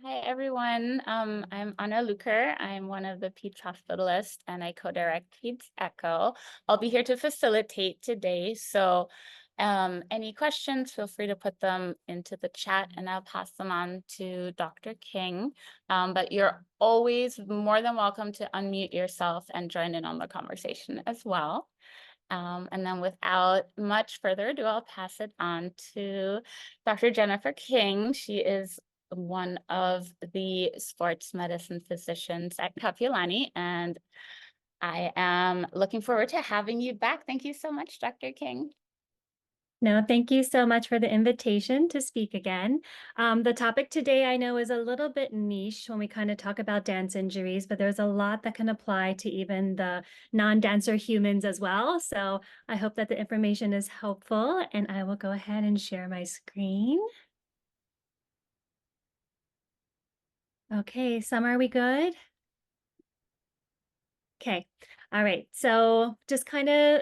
Hi, everyone. I'm Anna Luker. I'm one of the Peds hospitalists and I co-direct Peds Echo. I'll be here to facilitate today. So any questions, feel free to put them into the chat and I'll pass them on to Dr. King. But you're always more than welcome to unmute yourself and join in on the conversation as well. And then without much further ado, I'll pass it on to Dr. Jennifer King. She is one of the sports medicine physicians at Kapiolani, and I am looking forward to having you back. Thank you so much, Dr. King. No, thank you so much for the invitation to speak again. The topic today I know is a little bit niche when we kind of talk about dance injuries, but there's a lot that can apply to even the non-dancer humans as well. So I hope that the information is helpful, and I will go ahead and share my screen. Okay, Summer, are we good? Okay. All right. So just kind of,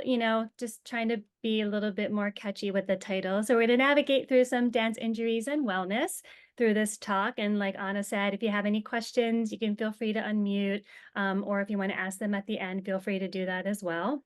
just trying to be a little bit more catchy with the title. So we're going to navigate through some dance injuries and wellness through this talk. And like Anna said, if you have any questions, you can feel free to unmute, or if you want to ask them at the end, feel free to do that as well.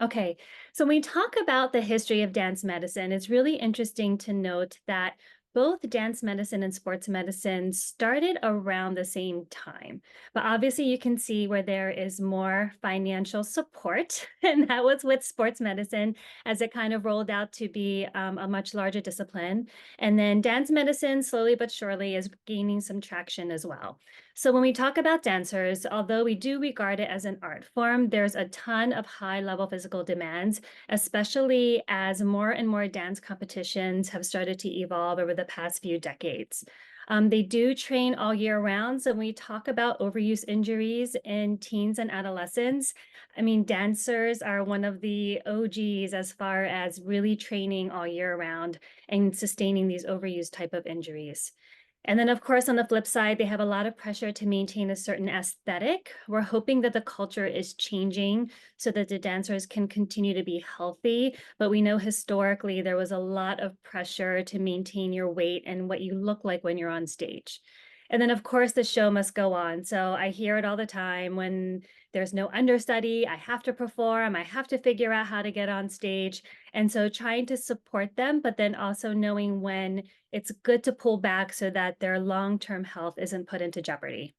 Okay, so when we talk about the history of dance medicine, it's really interesting to note that both dance medicine and sports medicine started around the same time. But obviously, you can see where there is more financial support, and that was with sports medicine as it kind of rolled out to be a much larger discipline. And then dance medicine, slowly but surely, is gaining some traction as well. So when we talk about dancers, although we do regard it as an art form, there's a ton of high-level physical demands, especially as more and more dance competitions have started to evolve over the past few decades. They do train all year round. So when we talk about overuse injuries in teens and adolescents, I mean, dancers are one of the OGs as far as really training all year round and sustaining these overuse type of injuries. And then, of course, on the flip side, they have a lot of pressure to maintain a certain aesthetic. We're hoping that the culture is changing so that the dancers can continue to be healthy. But we know historically there was a lot of pressure to maintain your weight and what you look like when you're on stage. And then, of course, the show must go on. So I hear it all the time when there's no understudy, I have to perform, I have to figure out how to get on stage. And so trying to support them, but then also knowing when it's good to pull back so that their long-term health isn't put into jeopardy.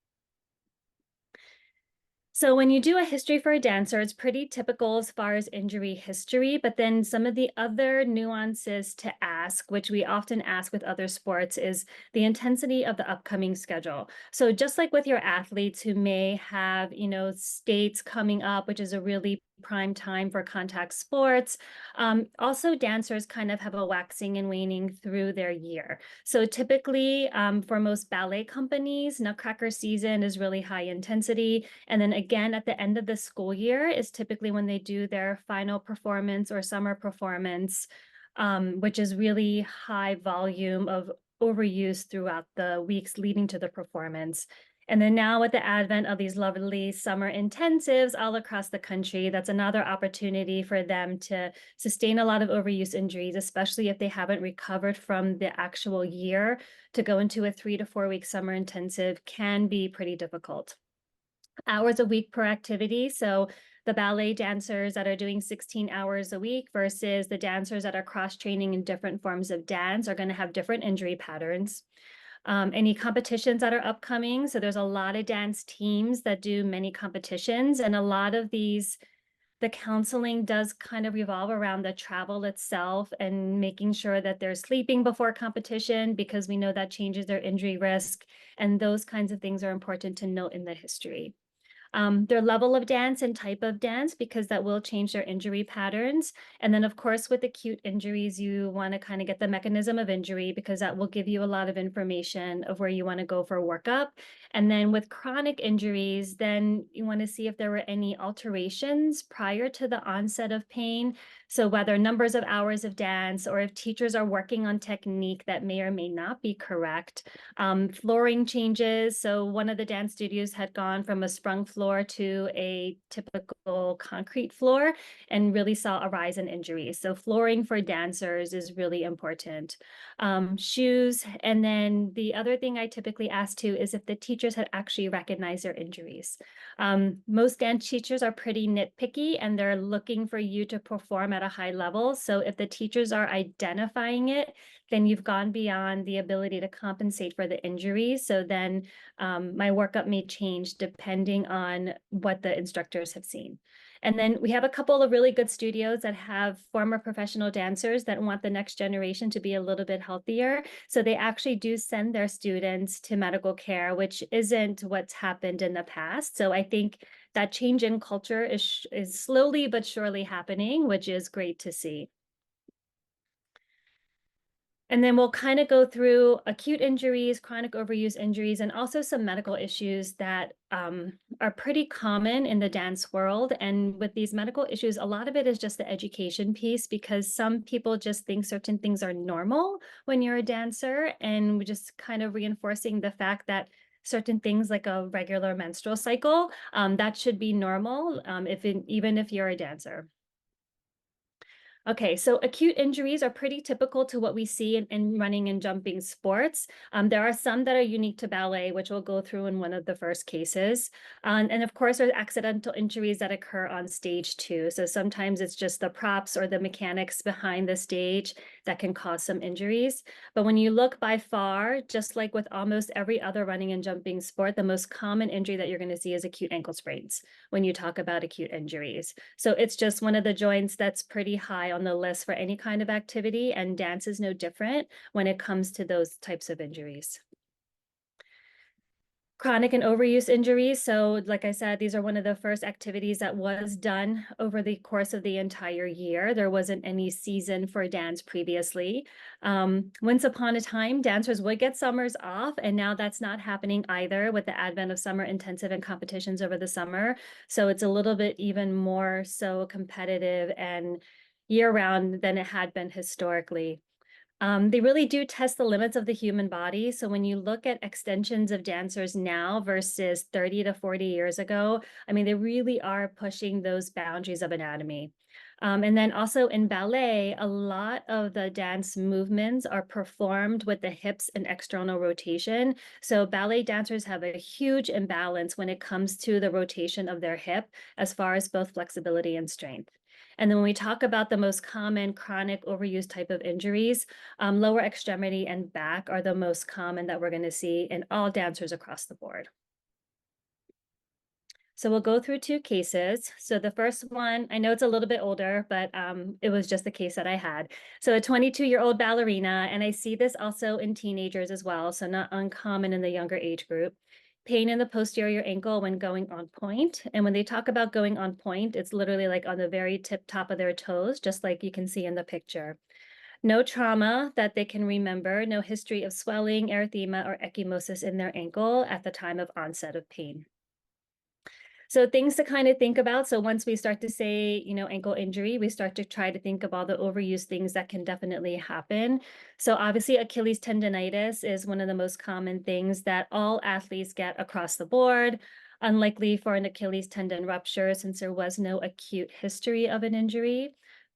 So when you do a history for a dancer, it's pretty typical as far as injury history, but then some of the other nuances to ask, which we often ask with other sports, is the intensity of the upcoming schedule. So just like with your athletes who may have, states coming up, which is a really prime time for contact sports, also dancers kind of have a waxing and waning through their year. So typically for most ballet companies, Nutcracker season is really high intensity. And then again, at the end of the school year is typically when they do their final performance or summer performance, which is really high volume of overuse throughout the weeks leading to the performance. And then now with the advent of these lovely summer intensives all across the country, that's another opportunity for them to sustain a lot of overuse injuries, especially if they haven't recovered from the actual year. To go into a 3 to 4 week summer intensive can be pretty difficult. Hours a week per activity. So the ballet dancers that are doing 16 hours a week versus the dancers that are cross-training in different forms of dance are going to have different injury patterns. Any competitions that are upcoming. So there's a lot of dance teams that do many competitions, and a lot of these, the counseling does kind of revolve around the travel itself and making sure that they're sleeping before competition because we know that changes their injury risk. And those kinds of things are important to note in the history. Their level of dance and type of dance, because that will change their injury patterns. And then, of course, with acute injuries, you want to kind of get the mechanism of injury because that will give you a lot of information of where you want to go for workup. And then with chronic injuries, then you want to see if there were any alterations prior to the onset of pain. So whether numbers of hours of dance or if teachers are working on technique that may or may not be correct. Flooring changes. So one of the dance studios had gone from a sprung floor to a typical concrete floor and really saw a rise in injuries. So flooring for dancers is really important. Shoes. And then the other thing I typically ask too is if the teachers had actually recognized their injuries. Most dance teachers are pretty nitpicky and they're looking for you to perform at a high level. So if the teachers are identifying it, then you've gone beyond the ability to compensate for the injury. So then my workup may change depending on what the instructors have seen. And then we have a couple of really good studios that have former professional dancers that want the next generation to be a little bit healthier. So they actually do send their students to medical care, which isn't what's happened in the past. So I think that change in culture is slowly but surely happening, which is great to see. And then we'll kind of go through acute injuries, chronic overuse injuries, and also some medical issues that are pretty common in the dance world. And with these medical issues, a lot of it is just the education piece because some people just think certain things are normal when you're a dancer. And we're just kind of reinforcing the fact that certain things like a regular menstrual cycle, that should be normal even if you're a dancer. Okay, so acute injuries are pretty typical to what we see in running and jumping sports. There are some that are unique to ballet, which we'll go through in one of the first cases. And of course, there's accidental injuries that occur on stage too. So sometimes it's just the props or the mechanics behind the stage that can cause some injuries. But when you look by far, just like with almost every other running and jumping sport, the most common injury that you're going to see is acute ankle sprains when you talk about acute injuries. So it's just one of the joints that's pretty high on the list for any kind of activity, and dance is no different when it comes to those types of injuries. Chronic and overuse injuries. So like I said, these are one of the first activities that was done over the course of the entire year. There wasn't any season for dance previously. Once upon a time, dancers would get summers off, and now that's not happening either with the advent of summer intensive and competitions over the summer. So it's a little bit even more so competitive and year-round than it had been historically. They really do test the limits of the human body. So when you look at extensions of dancers now versus 30 to 40 years ago, I mean, they really are pushing those boundaries of anatomy. And then also in ballet, a lot of the dance movements are performed with the hips and external rotation. So ballet dancers have a huge imbalance when it comes to the rotation of their hip as far as both flexibility and strength. And then when we talk about the most common chronic overuse type of injuries, lower extremity and back are the most common that we're going to see in all dancers across the board. So we'll go through two cases. So the first one, I know it's a little bit older, but it was just the case that I had. So a 22-year-old ballerina, and I see this also in teenagers as well, so not uncommon in the younger age group. Pain in the posterior ankle when going on point. And when they talk about going on point, it's literally like on the very tip top of their toes, just like you can see in the picture. No trauma that they can remember, no history of swelling, erythema, or ecchymosis in their ankle at the time of onset of pain. So things to kind of think about. So once we start to say, ankle injury, we start to try to think of all the overuse things that can definitely happen. So obviously Achilles tendonitis is one of the most common things that all athletes get across the board. Unlikely for an Achilles tendon rupture since there was no acute history of an injury.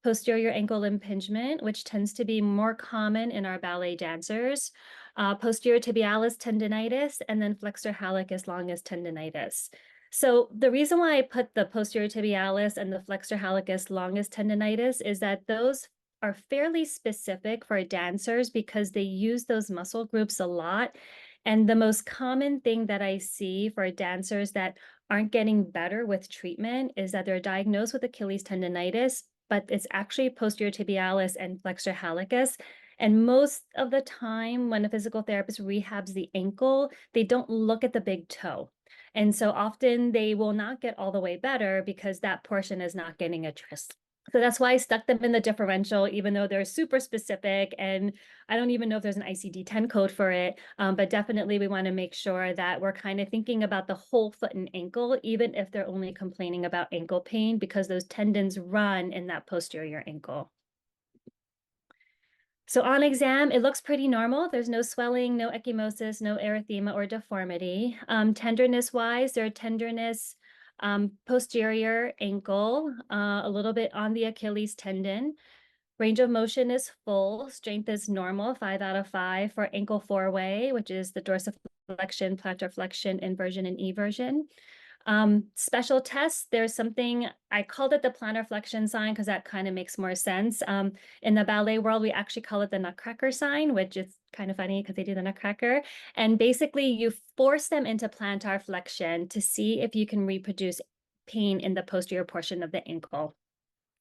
Posterior ankle impingement, which tends to be more common in our ballet dancers. Posterior tibialis tendonitis, and then flexor hallucis longus tendonitis. So the reason why I put the posterior tibialis and the flexor hallucis longus tendonitis is that those are fairly specific for dancers because they use those muscle groups a lot. And the most common thing that I see for dancers that aren't getting better with treatment is that they're diagnosed with Achilles tendonitis, but it's actually posterior tibialis and flexor hallucis. And most of the time when a physical therapist rehabs the ankle, they don't look at the big toe. And so often they will not get all the way better because that portion is not getting addressed. So that's why I stuck them in the differential, even though they're super specific. And I don't even know if there's an ICD-10 code for it, but definitely we want to make sure that we're kind of thinking about the whole foot and ankle, even if they're only complaining about ankle pain, because those tendons run in that posterior ankle. So on exam, it looks pretty normal. There's no swelling, no ecchymosis, no erythema or deformity. Tenderness-wise, their tenderness Posterior ankle, a little bit on the Achilles tendon. Range of motion is full, strength is normal, 5 out of 5 for ankle four-way, which is the dorsiflexion, plantar flexion, inversion, and eversion. Special tests, there's something, I called it the plantar flexion sign because that kind of makes more sense. In the ballet world, we actually call it the nutcracker sign, which is kind of funny because they do the nutcracker. And basically you force them into plantar flexion to see if you can reproduce pain in the posterior portion of the ankle.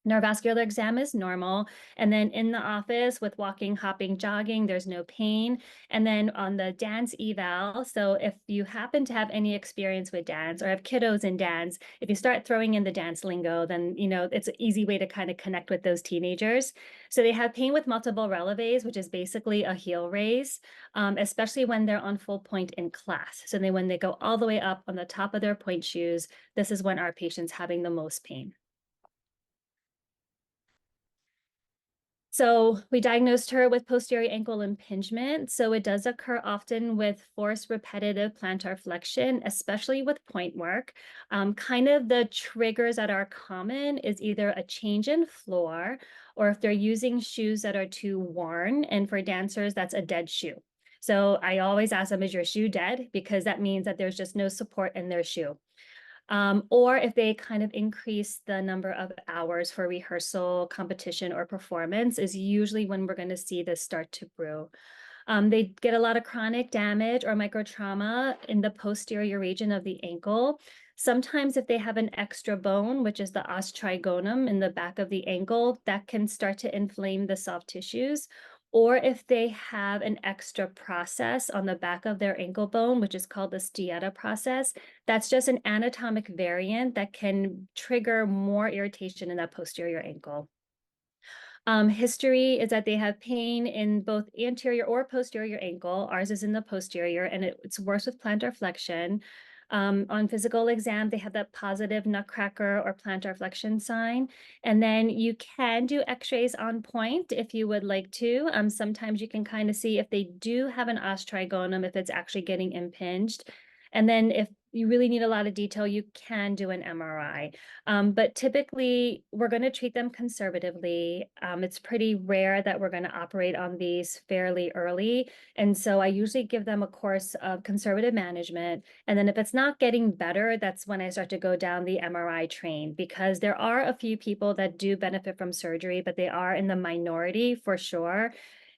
Neurovascular exam is normal. And then in the office with walking, hopping, jogging, there's no pain. And then on the dance eval, so if you happen to have any experience with dance or have kiddos in dance, if you start throwing in the dance lingo, then, it's an easy way to kind of connect with those teenagers. So they have pain with multiple releves, which is basically a heel raise, especially when they're on full point in class. So when they go all the way up on the top of their point shoes, this is when our patient's having the most pain. So we diagnosed her with posterior ankle impingement. So it does occur often with forced repetitive plantar flexion, especially with point work. Kind of the triggers that are common is either a change in floor or if they're using shoes that are too worn. And for dancers, that's a dead shoe. So I always ask them, is your shoe dead? Because that means that there's just no support in their shoe. Or if they kind of increase the number of hours for rehearsal, competition, or performance is usually when we're going to see this start to brew. They get a lot of chronic damage or microtrauma in the posterior region of the ankle. Sometimes if they have an extra bone, which is the os trigonum in the back of the ankle, that can start to inflame the soft tissues. Or if they have an extra process on the back of their ankle bone, which is called the Stietta process, that's just an anatomic variant that can trigger more irritation in that posterior ankle. History is that they have pain in both anterior or posterior ankle. Ours is in the posterior, and it's worse with plantar flexion. On physical exam, they have that positive nutcracker or plantar flexion sign. And then you can do x-rays on point if you would like to. Sometimes you can kind of see if they do have an os trigonum, if it's actually getting impinged. And then if you really need a lot of detail, you can do an MRI. But typically, we're going to treat them conservatively. It's pretty rare that we're going to operate on these fairly early. And so I usually give them a course of conservative management. And then if it's not getting better, that's when I start to go down the MRI train, because there are a few people that do benefit from surgery, but they are in the minority for sure.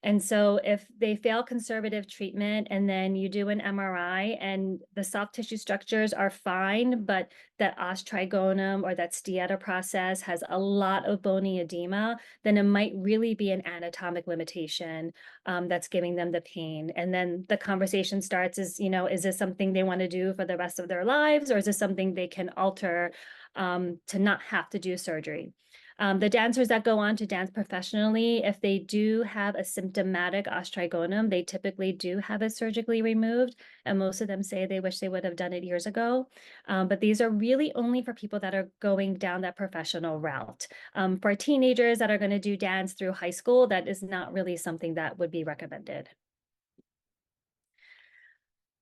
And so if they fail conservative treatment and then you do an MRI and the soft tissue structures are fine, but that os trigonum or that Stietta process has a lot of bony edema, then it might really be an anatomic limitation that's giving them the pain. And then the conversation starts is this something they want to do for the rest of their lives, or is this something they can alter to not have to do surgery? The dancers that go on to dance professionally, if they do have a symptomatic os trigonum, they typically do have it surgically removed. And most of them say they wish they would have done it years ago. But these are really only for people that are going down that professional route. For teenagers that are going to do dance through high school, that is not really something that would be recommended.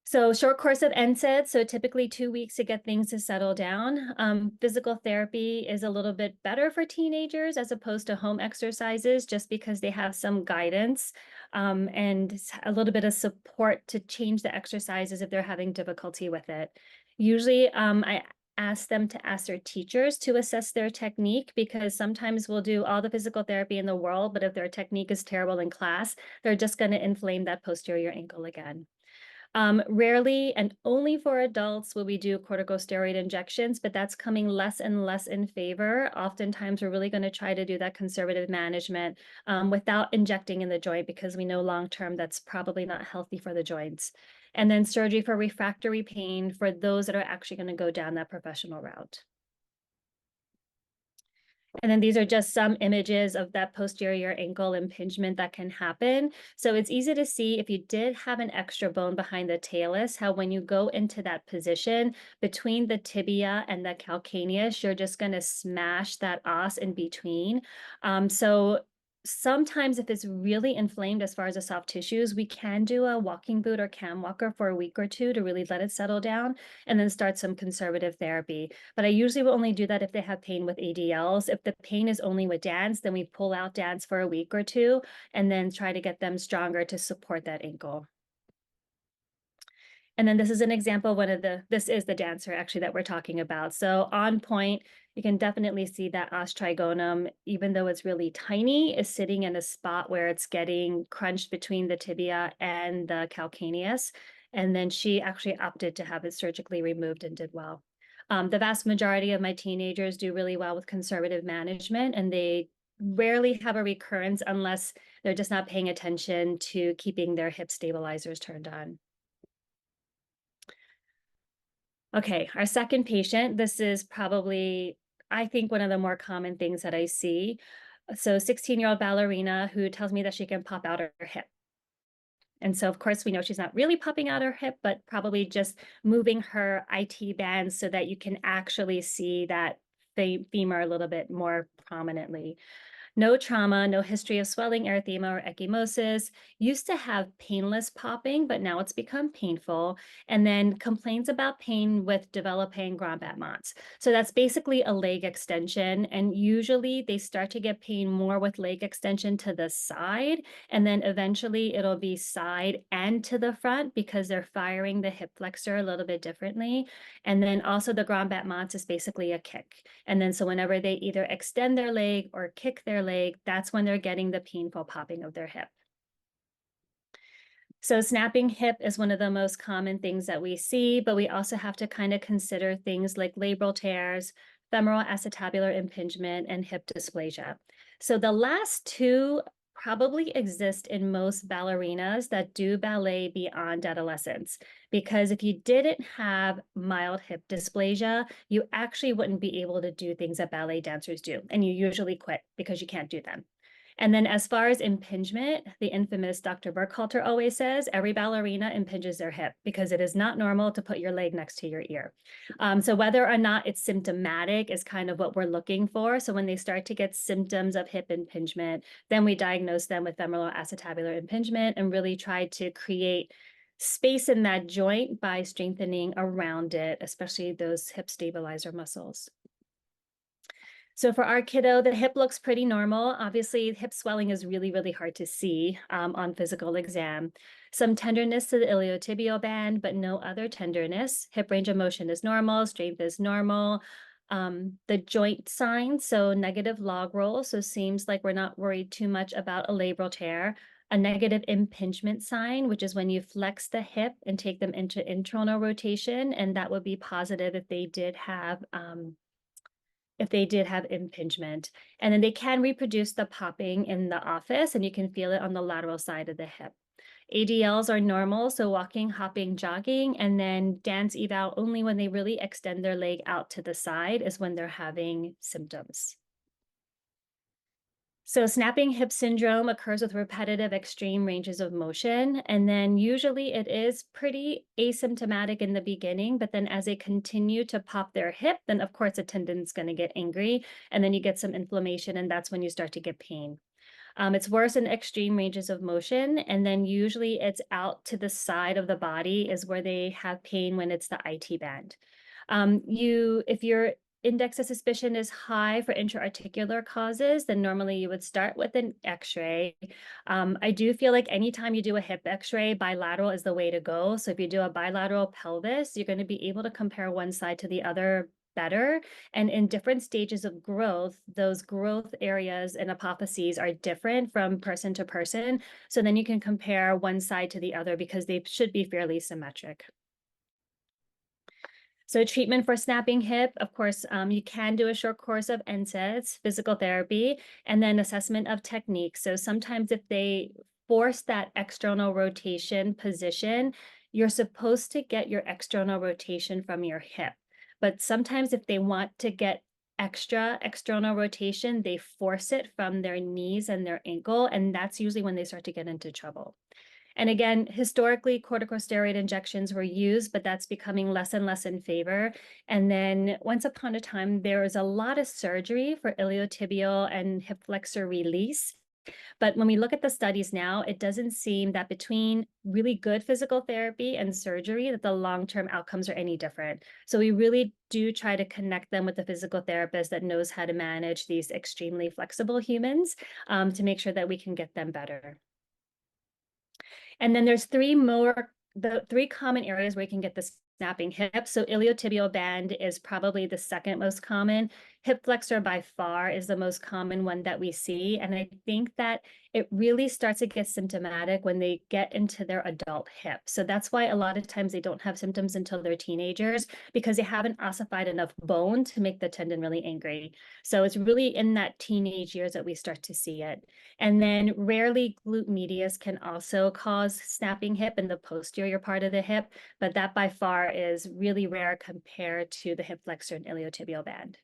So short course of NSAIDs, so typically 2 weeks to get things to settle down. Physical therapy is a little bit better for teenagers as opposed to home exercises, just because they have some guidance and a little bit of support to change the exercises if they're having difficulty with it. Usually I ask them to ask their teachers to assess their technique, because sometimes we'll do all the physical therapy in the world, but if their technique is terrible in class, they're just going to inflame that posterior ankle again. Rarely and only for adults will we do corticosteroid injections, but that's coming less and less in favor. Oftentimes, we're really going to try to do that conservative management without injecting in the joint, because we know long-term that's probably not healthy for the joints. And then surgery for refractory pain for those that are actually going to go down that professional route. And then these are just some images of that posterior ankle impingement that can happen. So it's easy to see if you did have an extra bone behind the talus, how when you go into that position between the tibia and the calcaneus, you're just going to smash that os in between. So Sometimes if it's really inflamed as far as the soft tissues, we can do a walking boot or cam walker for a week or two to really let it settle down and then start some conservative therapy. But I usually will only do that if they have pain with ADLs. If the pain is only with dance, then we pull out dance for a week or two and then try to get them stronger to support that ankle. And then this is an example, this is the dancer actually that we're talking about. So on point, you can definitely see that os trigonum, even though it's really tiny, is sitting in a spot where it's getting crunched between the tibia and the calcaneus. And then she actually opted to have it surgically removed and did well. The vast majority of my teenagers do really well with conservative management, and they rarely have a recurrence unless they're just not paying attention to keeping their hip stabilizers turned on. Okay, our second patient, this is probably, I think, one of the more common things that I see. So 16-year-old ballerina who tells me that she can pop out her hip. And so, of course, we know she's not really popping out her hip, but probably just moving her IT band so that you can actually see that femur a little bit more prominently. No trauma, no history of swelling, erythema, or ecchymosis. Used to have painless popping, but now it's become painful. And then complains about pain with developing grand battements. So that's basically a leg extension. And usually they start to get pain more with leg extension to the side. And then eventually it'll be side and to the front because they're firing the hip flexor a little bit differently. And then also the grand battements is basically a kick. And then so whenever they either extend their leg or kick their leg, that's when they're getting the painful popping of their hip. So snapping hip is one of the most common things that we see, but we also have to kind of consider things like labral tears, femoral acetabular impingement, and hip dysplasia. So the last two probably exist in most ballerinas that do ballet beyond adolescence, because if you didn't have mild hip dysplasia, you actually wouldn't be able to do things that ballet dancers do, and you usually quit because you can't do them. And then as far as impingement, the infamous Dr. Burkhalter always says every ballerina impinges their hip because it is not normal to put your leg next to your ear. So whether or not it's symptomatic is kind of what we're looking for. So when they start to get symptoms of hip impingement, then we diagnose them with femoral acetabular impingement and really try to create space in that joint by strengthening around it, especially those hip stabilizer muscles. So for our kiddo, the hip looks pretty normal. Obviously, hip swelling is really, really hard to see on physical exam. Some tenderness to the iliotibial band, but no other tenderness. Hip range of motion is normal, strength is normal. The joint sign, so negative log roll, so seems like we're not worried too much about a labral tear. A negative impingement sign, which is when you flex the hip and take them into internal rotation, and that would be positive if they did have impingement. And then they can reproduce the popping in the office, and you can feel it on the lateral side of the hip. ADLs are normal, so walking, hopping, jogging, and then dance eval only when they really extend their leg out to the side is when they're having symptoms. So snapping hip syndrome occurs with repetitive extreme ranges of motion, and then usually it is pretty asymptomatic in the beginning, but then as they continue to pop their hip, then of course the tendon's going to get angry, and then you get some inflammation, and that's when you start to get pain. It's worse in extreme ranges of motion, and then usually it's out to the side of the body is where they have pain when it's the IT band. If your index of suspicion is high for intra-articular causes, then normally you would start with an X-ray. I do feel like anytime you do a hip X-ray, bilateral is the way to go. So if you do a bilateral pelvis, you're going to be able to compare one side to the other better. And in different stages of growth, those growth areas and apophyses are different from person to person. So then you can compare one side to the other because they should be fairly symmetric. So treatment for snapping hip, of course, you can do a short course of NSAIDs, physical therapy, and then assessment of technique. So sometimes if they force that external rotation position, you're supposed to get your external rotation from your hip. But sometimes if they want to get extra external rotation, they force it from their knees and their ankle, and that's usually when they start to get into trouble. And again, historically, corticosteroid injections were used, but that's becoming less and less in favor. And then once upon a time, there was a lot of surgery for iliotibial and hip flexor release. But when we look at the studies now, it doesn't seem that between really good physical therapy and surgery that the long-term outcomes are any different. So we really do try to connect them with a physical therapist that knows how to manage these extremely flexible humans, to make sure that we can get them better. And then there's the three common areas where you can get the snapping hip. So iliotibial band is probably the second most common. Hip flexor by far is the most common one that we see. And I think that it really starts to get symptomatic when they get into their adult hip. So that's why a lot of times they don't have symptoms until they're teenagers, because they haven't ossified enough bone to make the tendon really angry. So it's really in that teenage years that we start to see it. And then rarely glute medius can also cause snapping hip in the posterior part of the hip, but that by far is really rare compared to the hip flexor and iliotibial band.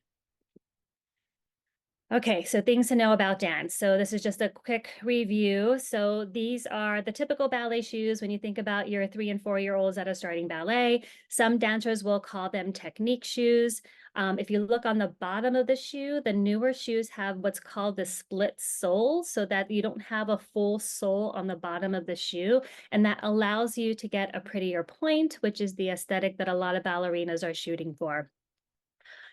Okay, so things to know about dance. So this is just a quick review. So these are the typical ballet shoes when you think about your 3 and 4 year olds that are starting ballet. Some dancers will call them technique shoes. If you look on the bottom of the shoe, the newer shoes have what's called the split sole, so that you don't have a full sole on the bottom of the shoe. And that allows you to get a prettier point, which is the aesthetic that a lot of ballerinas are shooting for.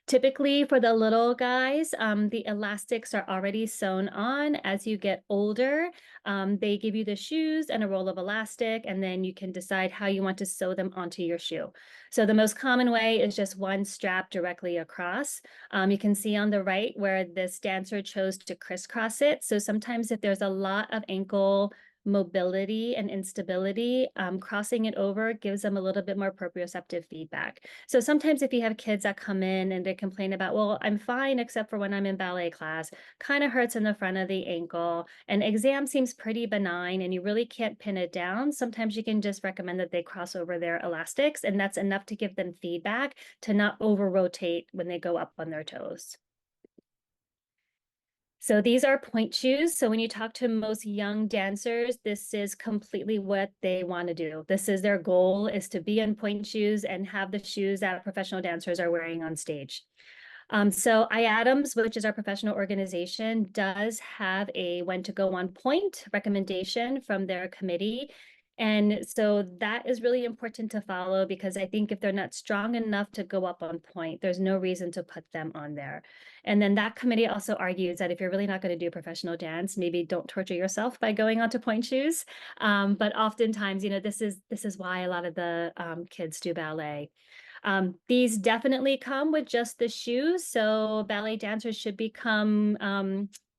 Typically for the little guys, the elastics are already sewn on. As you get older, they give you the shoes and a roll of elastic, and then you can decide how you want to sew them onto your shoe. So the most common way is just one strap directly across. You can see on the right where this dancer chose to crisscross it. So sometimes if there's a lot of ankle mobility and instability, crossing it over gives them a little bit more proprioceptive feedback. So sometimes if you have kids that come in and they complain about, well, I'm fine except for when I'm in ballet class, kind of hurts in the front of the ankle, and exam seems pretty benign and you really can't pin it down, sometimes you can just recommend that they cross over their elastics, and that's enough to give them feedback to not over rotate when they go up on their toes. So these are point shoes. So when you talk to most young dancers, this is completely what they want to do. This is their goal, is to be in point shoes and have the shoes that professional dancers are wearing on stage. So IADAMS, which is our professional organization, does have a when to go on point recommendation from their committee. And so that is really important to follow, because I think if they're not strong enough to go up on point, there's no reason to put them on there. And then that committee also argues that if you're really not going to do professional dance, maybe don't torture yourself by going onto point shoes. But oftentimes, this is why a lot of the kids do ballet. These definitely come with just the shoes, so ballet dancers should become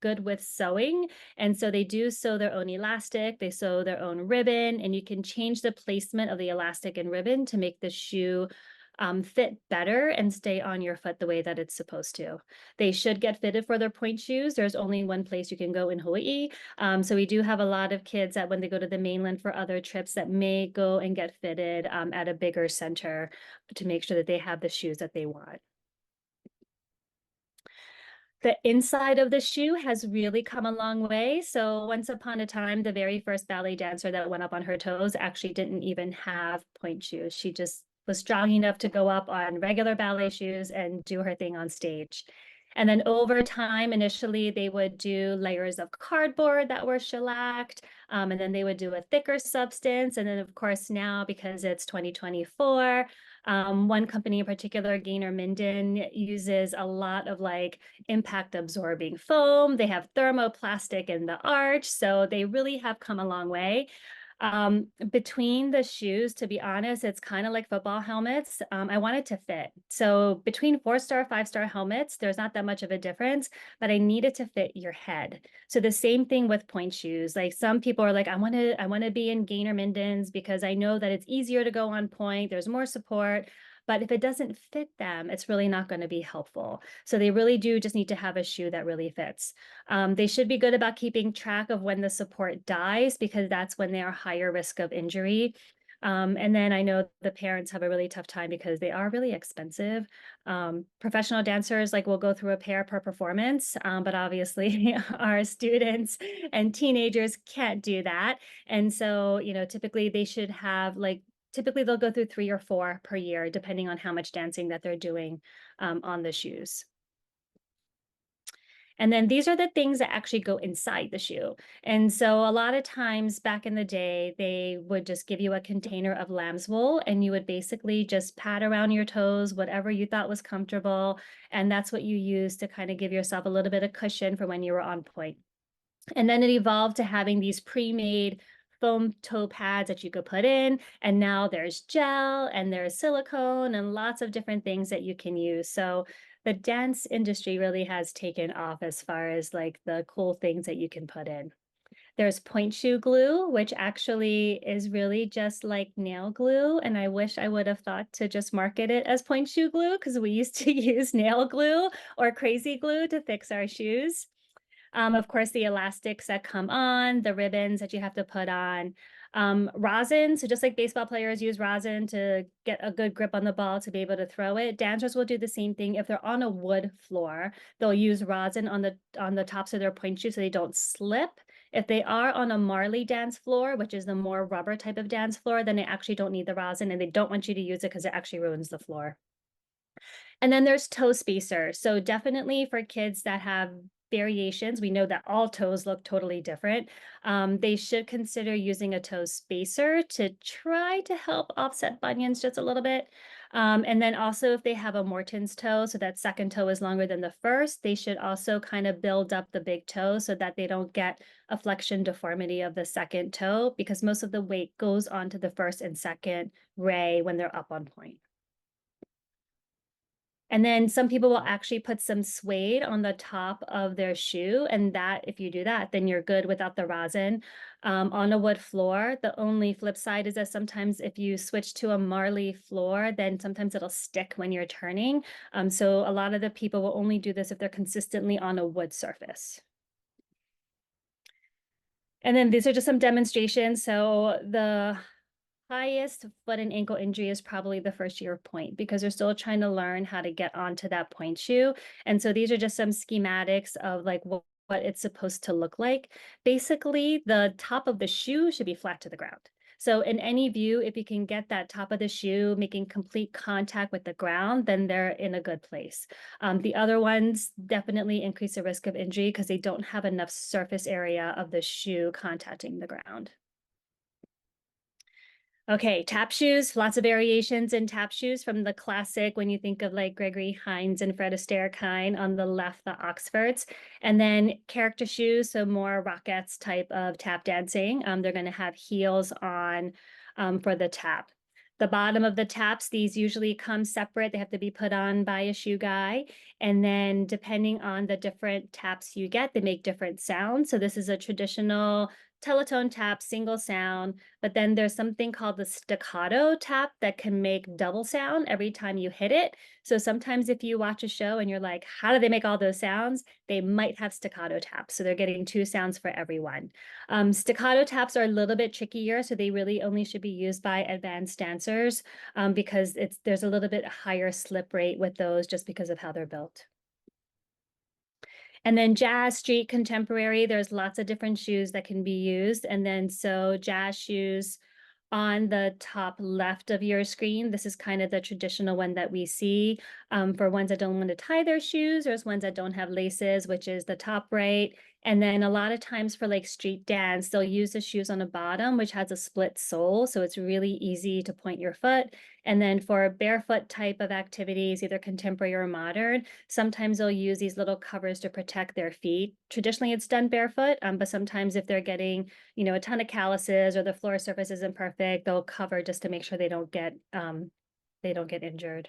good with sewing. And so they do sew their own elastic, they sew their own ribbon, and you can change the placement of the elastic and ribbon to make the shoe fit better and stay on your foot the way that it's supposed to. They should get fitted for their point shoes. There's only one place you can go in Hawaii. So we do have a lot of kids that when they go to the mainland for other trips that may go and get fitted at a bigger center to make sure that they have the shoes that they want. The inside of the shoe has really come a long way. So once upon a time, the very first ballet dancer that went up on her toes actually didn't even have point shoes. She just was strong enough to go up on regular ballet shoes and do her thing on stage. And then over time, initially, they would do layers of cardboard that were shellacked, and then they would do a thicker substance. And then, of course, now, because it's 2024, one company in particular, Gainer Minden, uses a lot of like impact absorbing foam. They have thermoplastic in the arch. So they really have come a long way. Between the shoes, to be honest, it's kind of like football helmets. I want it to fit. So between 4-star, 5-star helmets, there's not that much of a difference, but I need it to fit your head. So the same thing with point shoes. Like some people are like, I want to be in Gainer Minden's because I know that it's easier to go on point. There's more support. But if it doesn't fit them, it's really not going to be helpful. So they really do just need to have a shoe that really fits. They should be good about keeping track of when the support dies, because that's when they are higher risk of injury. And then I know the parents have a really tough time because they are really expensive. Professional dancers will go through a pair per performance, but obviously our students and teenagers can't do that. And so, typically they should have typically they'll go through 3 or 4 per year, depending on how much dancing that they're doing on the shoes. And then these are the things that actually go inside the shoe. And so a lot of times back in the day, they would just give you a container of lamb's wool and you would basically just pat around your toes, whatever you thought was comfortable. And that's what you use to kind of give yourself a little bit of cushion for when you were on point. And then it evolved to having these pre-made foam toe pads that you could put in. And now there's gel and there's silicone and lots of different things that you can use. So the dance industry really has taken off as far as like the cool things that you can put in. There's point shoe glue, which actually is really just like nail glue. And I wish I would have thought to just market it as point shoe glue because we used to use nail glue or crazy glue to fix our shoes. Of course, the elastics that come on, the ribbons that you have to put on, rosin. So just like baseball players use rosin to get a good grip on the ball to be able to throw it, dancers will do the same thing. If they're on a wood floor, they'll use rosin on the tops of their point shoes so they don't slip. If they are on a Marley dance floor, which is the more rubber type of dance floor, then they actually don't need the rosin and they don't want you to use it because it actually ruins the floor. And then there's toe spacers. So definitely for kids that have variations, we know that all toes look totally different. They should consider using a toe spacer to try to help offset bunions just a little bit. And then also if they have a Morton's toe, so that second toe is longer than the first, they should also kind of build up the big toe so that they don't get a flexion deformity of the second toe because most of the weight goes onto the first and second ray when they're up on point. And then some people will actually put some suede on the top of their shoe, and that if you do that, then you're good without the rosin. On a wood floor, the only flip side is that sometimes if you switch to a marley floor, then sometimes it'll stick when you're turning. So a lot of the people will only do this if they're consistently on a wood surface. And then these are just some demonstrations. So the highest foot and ankle injury is probably the first year of point because they're still trying to learn how to get onto that point shoe. And so these are just some schematics of like what it's supposed to look like. Basically, the top of the shoe should be flat to the ground. So in any view, if you can get that top of the shoe making complete contact with the ground, then they're in a good place. The other ones definitely increase the risk of injury because they don't have enough surface area of the shoe contacting the ground. Okay, tap shoes, lots of variations in tap shoes from the classic when you think of like Gregory Hines and Fred Astaire kind on the left, the Oxfords, and then character shoes, so more Rockettes type of tap dancing. They're going to have heels on for the tap. The bottom of the taps, these usually come separate. They have to be put on by a shoe guy. And then depending on the different taps you get, they make different sounds. So this is a traditional teletone tap, single sound, but then there's something called the staccato tap that can make double sound every time you hit it. So sometimes if you watch a show and you're like, how do they make all those sounds? They might have staccato taps. So they're getting two sounds for everyone. Staccato taps are a little bit trickier, so they really only should be used by advanced dancers because there's a little bit higher slip rate with those just because of how they're built. And then jazz, street, contemporary, there's lots of different shoes that can be used. And then so jazz shoes on the top left of your screen, this is kind of the traditional one that we see. For ones that don't want to tie their shoes, there's ones that don't have laces, which is the top right. And then a lot of times for like street dance, they'll use the shoes on the bottom, which has a split sole. So it's really easy to point your foot. And then for barefoot type of activities, either contemporary or modern, sometimes they'll use these little covers to protect their feet. Traditionally, it's done barefoot, but sometimes if they're getting, a ton of calluses or the floor surface isn't perfect, they'll cover just to make sure they don't get injured.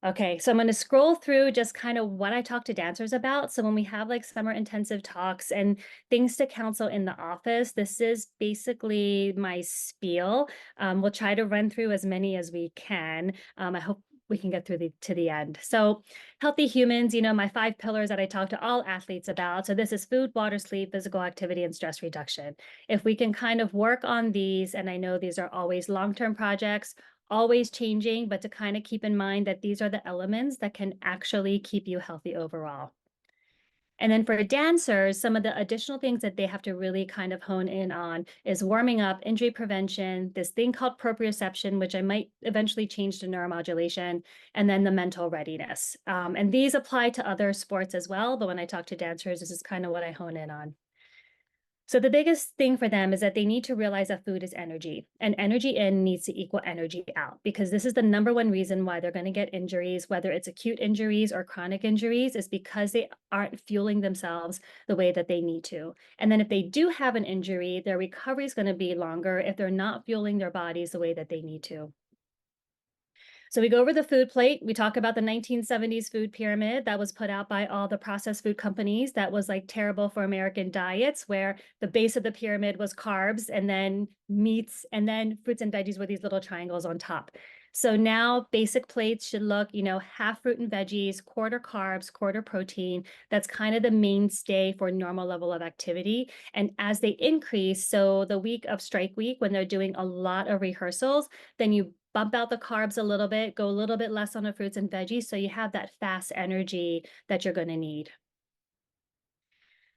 Okay, so I'm going to scroll through just kind of what I talk to dancers about. So when we have like summer intensive talks and things to counsel in the office, this is basically my spiel. We'll try to run through as many as we can. I hope we can get through to the end. So healthy humans, my 5 pillars that I talk to all athletes about. So this is food, water, sleep, physical activity, and stress reduction. If we can kind of work on these, and I know these are always long-term projects, always changing, but to kind of keep in mind that these are the elements that can actually keep you healthy overall. And then for dancers, some of the additional things that they have to really kind of hone in on is warming up, injury prevention, this thing called proprioception, which I might eventually change to neuromodulation, and then the mental readiness. And these apply to other sports as well, but when I talk to dancers, this is kind of what I hone in on. So the biggest thing for them is that they need to realize that food is energy, and energy in needs to equal energy out, because this is the number one reason why they're going to get injuries, whether it's acute injuries or chronic injuries, is because they aren't fueling themselves the way that they need to. And then if they do have an injury, their recovery is going to be longer if they're not fueling their bodies the way that they need to. So we go over the food plate. We talk about the 1970s food pyramid that was put out by all the processed food companies that was like terrible for American diets, where the base of the pyramid was carbs and then meats and then fruits and veggies with these little triangles on top. So now basic plates should look, half fruit and veggies, quarter carbs, quarter protein. That's kind of the mainstay for normal level of activity. And as they increase, so the week of strike week, when they're doing a lot of rehearsals, then you bump out the carbs a little bit, go a little bit less on the fruits and veggies, so you have that fast energy that you're going to need.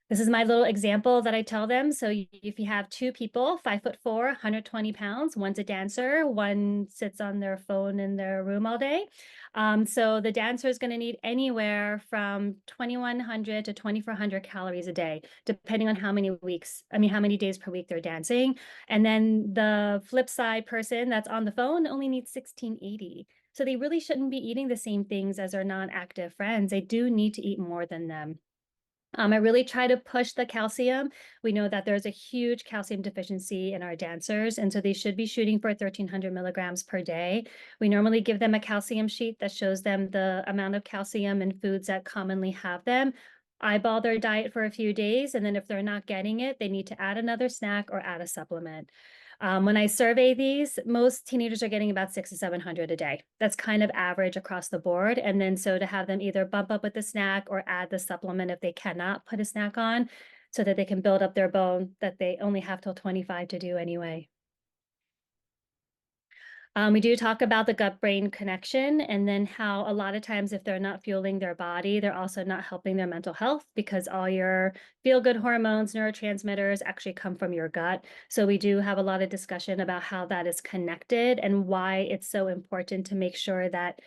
This is my little example that I tell them. So if you have two people, 5'4", 120 pounds, one's a dancer, one sits on their phone in their room all day. So the dancer is going to need anywhere from 2,100 to 2,400 calories a day, depending on how many days per week they're dancing. And then the flip side person that's on the phone only needs 1,680. So they really shouldn't be eating the same things as their non-active friends. They do need to eat more than them. I really try to push the calcium. We know that there's a huge calcium deficiency in our dancers, and so they should be shooting for 1,300 milligrams per day. We normally give them a calcium sheet that shows them the amount of calcium in foods that commonly have them. Eyeball their diet for a few days, and then if they're not getting it, they need to add another snack or add a supplement. When I survey these, most teenagers are getting about 600 to 700 a day. That's kind of average across the board. And then so to have them either bump up with the snack or add the supplement if they cannot put a snack on, so that they can build up their bone that they only have till 25 to do anyway. We do talk about the gut-brain connection, and then how a lot of times if they're not fueling their body, they're also not helping their mental health, because all your feel-good hormones, neurotransmitters actually come from your gut. So we do have a lot of discussion about how that is connected and why it's so important to make sure that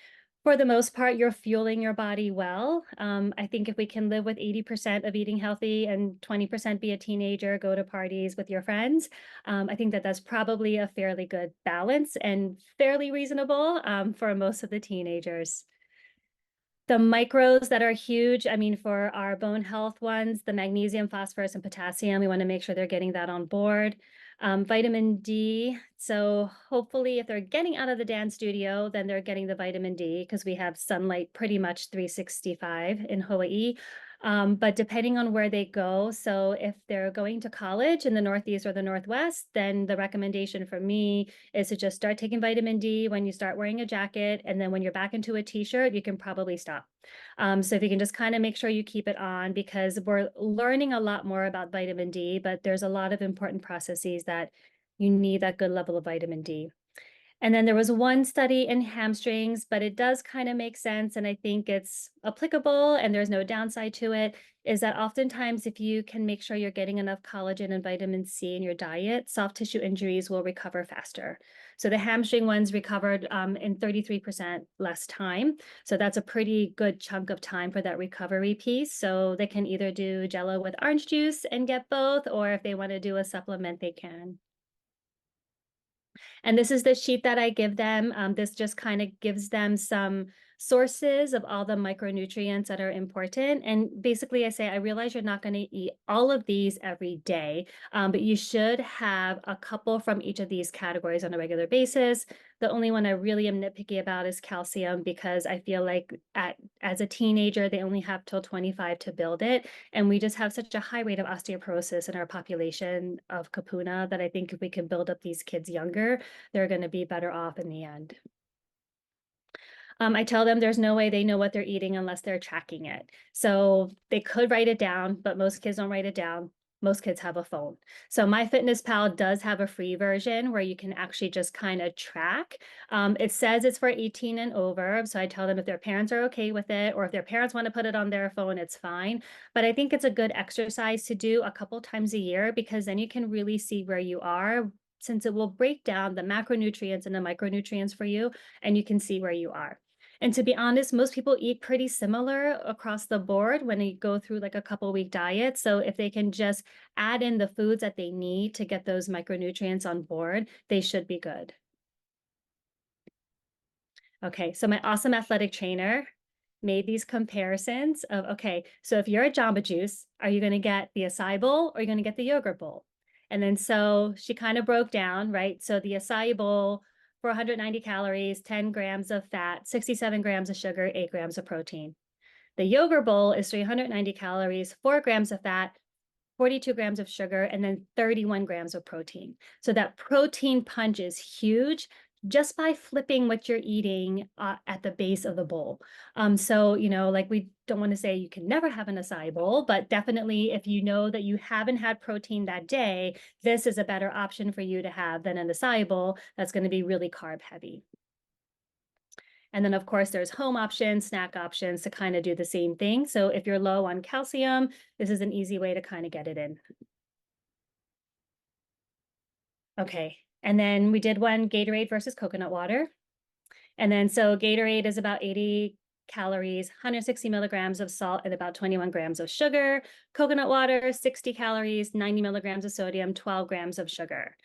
for the most part, you're fueling your body well. I think if we can live with 80% of eating healthy and 20% be a teenager, go to parties with your friends, I think that that's probably a fairly good balance and fairly reasonable for most of the teenagers. The micros that are huge, I mean, for our bone health ones, the magnesium, phosphorus, and potassium, we want to make sure they're getting that on board. Vitamin D. So hopefully if they're getting out of the dance studio, then they're getting the vitamin D, because we have sunlight pretty much 365 in Hawaii. But depending on where they go, so if they're going to college in the Northeast or the Northwest, then the recommendation for me is to just start taking vitamin D when you start wearing a jacket. And then when you're back into a t-shirt, you can probably stop. So if you can just kind of make sure you keep it on, because we're learning a lot more about vitamin D, but there's a lot of important processes that you need that good level of vitamin D. And then there was one study in hamstrings, but it does kind of make sense, and I think it's applicable and there's no downside to it, is that oftentimes if you can make sure you're getting enough collagen and vitamin C in your diet, soft tissue injuries will recover faster. So the hamstring ones recovered in 33% less time. So that's a pretty good chunk of time for that recovery piece. So they can either do Jello with orange juice and get both, or if they want to do a supplement, they can. And this is the sheet that I give them. This just kind of gives them some sources of all the micronutrients that are important. And basically I say, I realize you're not going to eat all of these every day, but you should have a couple from each of these categories on a regular basis. The only one I really am nitpicky about is calcium, because I feel like as a teenager, they only have till 25 to build it. And we just have such a high rate of osteoporosis in our population of Kapuna that I think if we can build up these kids younger, they're going to be better off in the end. I tell them there's no way they know what they're eating unless they're tracking it. So they could write it down, but most kids don't write it down. most kids have a phone. So MyFitnessPal does have a free version where you can actually just kind of track. It says it's for 18 and over. So I tell them if their parents are okay with it, or if their parents want to put it on their phone, it's fine. But I think it's a good exercise to do a couple times a year because then you can really see where you are, since it will break down the macronutrients and the micronutrients for you, and you can see where you are. And to be honest, most people eat pretty similar across the board when they go through like a couple week diet. So if they can just add in the foods that they need to get those micronutrients on board, they should be good. Okay, so my awesome athletic trainer made these comparisons of, okay, so if you're a Jamba Juice, are you going to get the acai bowl or are you going to get the yogurt bowl? And then so she kind of broke down, right? So the acai bowl, 490 calories, 10 grams of fat, 67 grams of sugar, 8 grams of protein. The yogurt bowl is 390 calories, 4 grams of fat, 42 grams of sugar, and then 31 grams of protein. So that protein punch is huge just by flipping what you're eating at the base of the bowl. So, like we don't want to say you can never have an acai bowl, but definitely if you know that you haven't had protein that day, this is a better option for you to have than an acai bowl that's going to be really carb heavy. And then, of course, there's home options, snack options to kind of do the same thing. So if you're low on calcium, this is an easy way to kind of get it in. Okay. And then we did one Gatorade versus coconut water. And then so Gatorade is about 80 calories, 160 milligrams of salt, and about 21 grams of sugar. Coconut water, 60 calories, 90 milligrams of sodium, 12 grams of sugar.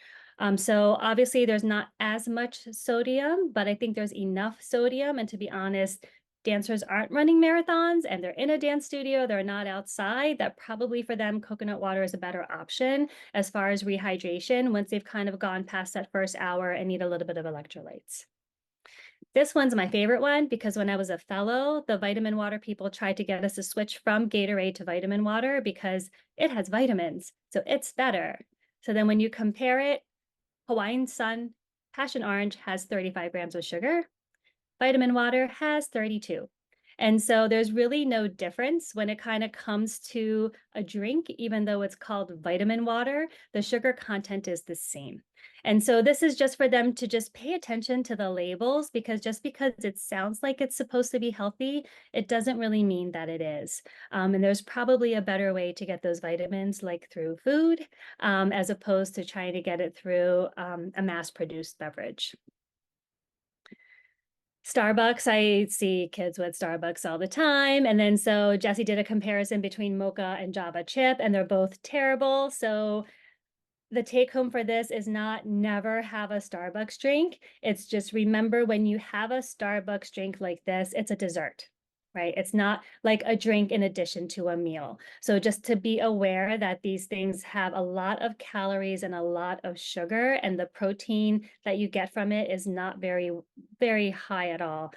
So obviously there's not as much sodium, but I think there's enough sodium. And to be honest, dancers aren't running marathons and they're in a dance studio, they're not outside. That probably for them, coconut water is a better option as far as rehydration once they've kind of gone past that first hour and need a little bit of electrolytes. This one's my favorite one because when I was a fellow, the vitamin water people tried to get us to switch from Gatorade to vitamin water because it has vitamins, so it's better. So then when you compare it, Hawaiian Sun Passion Orange has 35 grams of sugar. Vitamin water has 32. And so there's really no difference when it kind of comes to a drink, even though it's called vitamin water, the sugar content is the same. And so this is just for them to just pay attention to the labels because just because it sounds like it's supposed to be healthy, it doesn't really mean that it is. And there's probably a better way to get those vitamins like through food, as opposed to trying to get it through a mass-produced beverage. Starbucks, I see kids with Starbucks all the time. And then so Jesse did a comparison between mocha and Java chip, and they're both terrible. So the take home for this is not never have a Starbucks drink. It's just remember when you have a Starbucks drink like this, it's a dessert, right? It's not like a drink in addition to a meal. So just to be aware that these things have a lot of calories and a lot of sugar, and the protein that you get from it is not very, very high at all.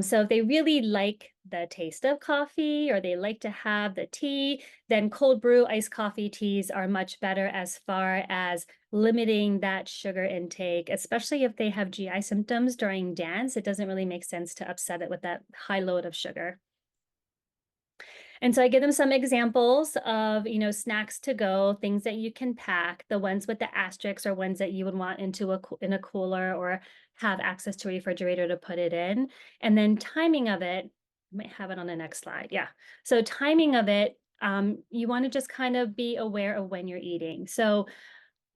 So if they really like the taste of coffee or they like to have the tea, then cold brew iced coffee teas are much better as far as limiting that sugar intake, especially if they have GI symptoms during dance. It doesn't really make sense to upset it with that high load of sugar. And so I give them some examples of, snacks to go, things that you can pack. The ones with the asterisks are ones that you would want in a cooler or have access to a refrigerator to put it in. And then timing of it, I might have it on the next slide. Yeah. So timing of it, you want to just kind of be aware of when you're eating. So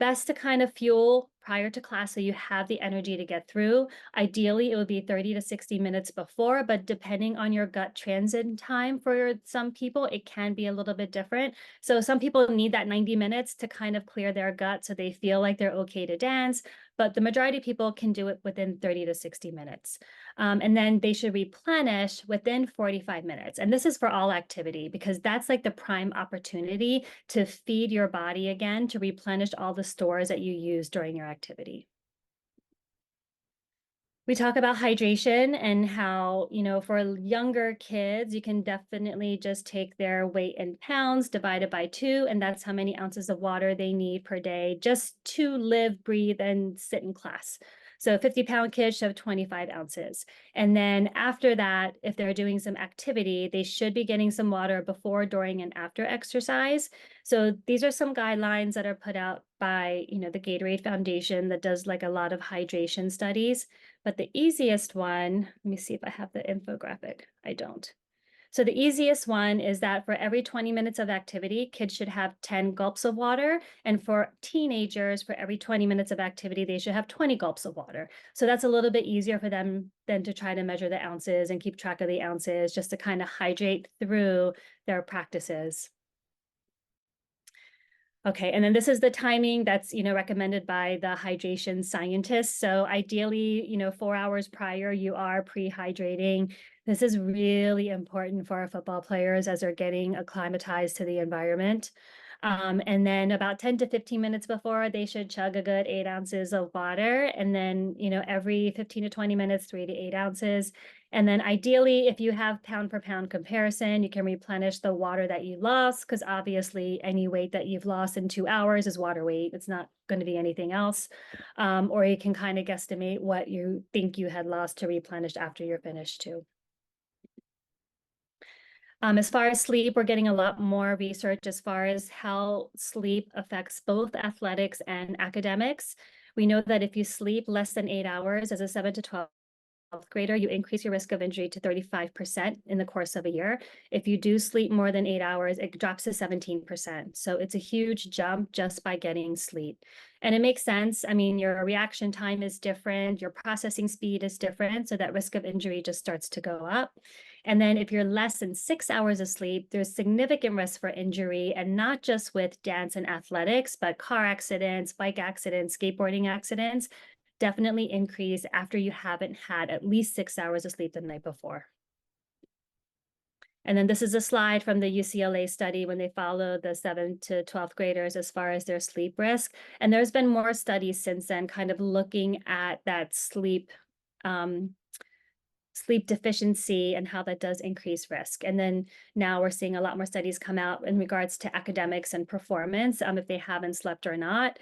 best to kind of fuel prior to class so you have the energy to get through. Ideally, it would be 30 to 60 minutes before, but depending on your gut transit time for some people, it can be a little bit different. So some people need that 90 minutes to kind of clear their gut so they feel like they're okay to dance, but the majority of people can do it within 30 to 60 minutes. And then they should replenish within 45 minutes. And this is for all activity because that's like the prime opportunity to feed your body again, to replenish all the stores that you use during your activity. We talk about hydration and how, for younger kids, you can definitely just take their weight in pounds divided by 2, and that's how many ounces of water they need per day just to live, breathe, and sit in class. So 50-pound kids should have 25 ounces. And then after that, if they're doing some activity, they should be getting some water before, during, and after exercise. So these are some guidelines that are put out by, the Gatorade Foundation that does like a lot of hydration studies. But the easiest one, let me see if I have the infographic. I don't. So the easiest one is that for every 20 minutes of activity, kids should have 10 gulps of water. And for teenagers, for every 20 minutes of activity, they should have 20 gulps of water. So that's a little bit easier for them than to try to measure the ounces and keep track of the ounces, just to kind of hydrate through their practices. Okay, and then this is the timing that's, recommended by the hydration scientists. So ideally, 4 hours prior, you are pre-hydrating. This is really important for our football players as they're getting acclimatized to the environment. And then about 10 to 15 minutes before, they should chug a good 8 ounces of water. And then, every 15 to 20 minutes, 3 to 8 ounces. And then ideally, if you have pound for pound comparison, you can replenish the water that you lost, because obviously any weight that you've lost in 2 hours is water weight. It's not going to be anything else. Or you can kind of guesstimate what you think you had lost to replenish after you're finished too. As far as sleep, we're getting a lot more research as far as how sleep affects both athletics and academics. We know that if you sleep less than 8 hours as a 7 to 12 grader, you increase your risk of injury to 35% in the course of a year. If you do sleep more than 8 hours, it drops to 17%. So it's a huge jump just by getting sleep. And it makes sense. I mean, your reaction time is different, your processing speed is different, so that risk of injury just starts to go up. And then if you're less than 6 hours of sleep, there's significant risk for injury, and not just with dance and athletics, but car accidents, bike accidents, skateboarding accidents definitely increase after you haven't had at least 6 hours of sleep the night before. And then this is a slide from the UCLA study when they followed the 7th to 12th graders as far as their sleep risk. And there's been more studies since then kind of looking at that sleep deficiency and how that does increase risk. And then now we're seeing a lot more studies come out in regards to academics and performance, if they haven't slept or not.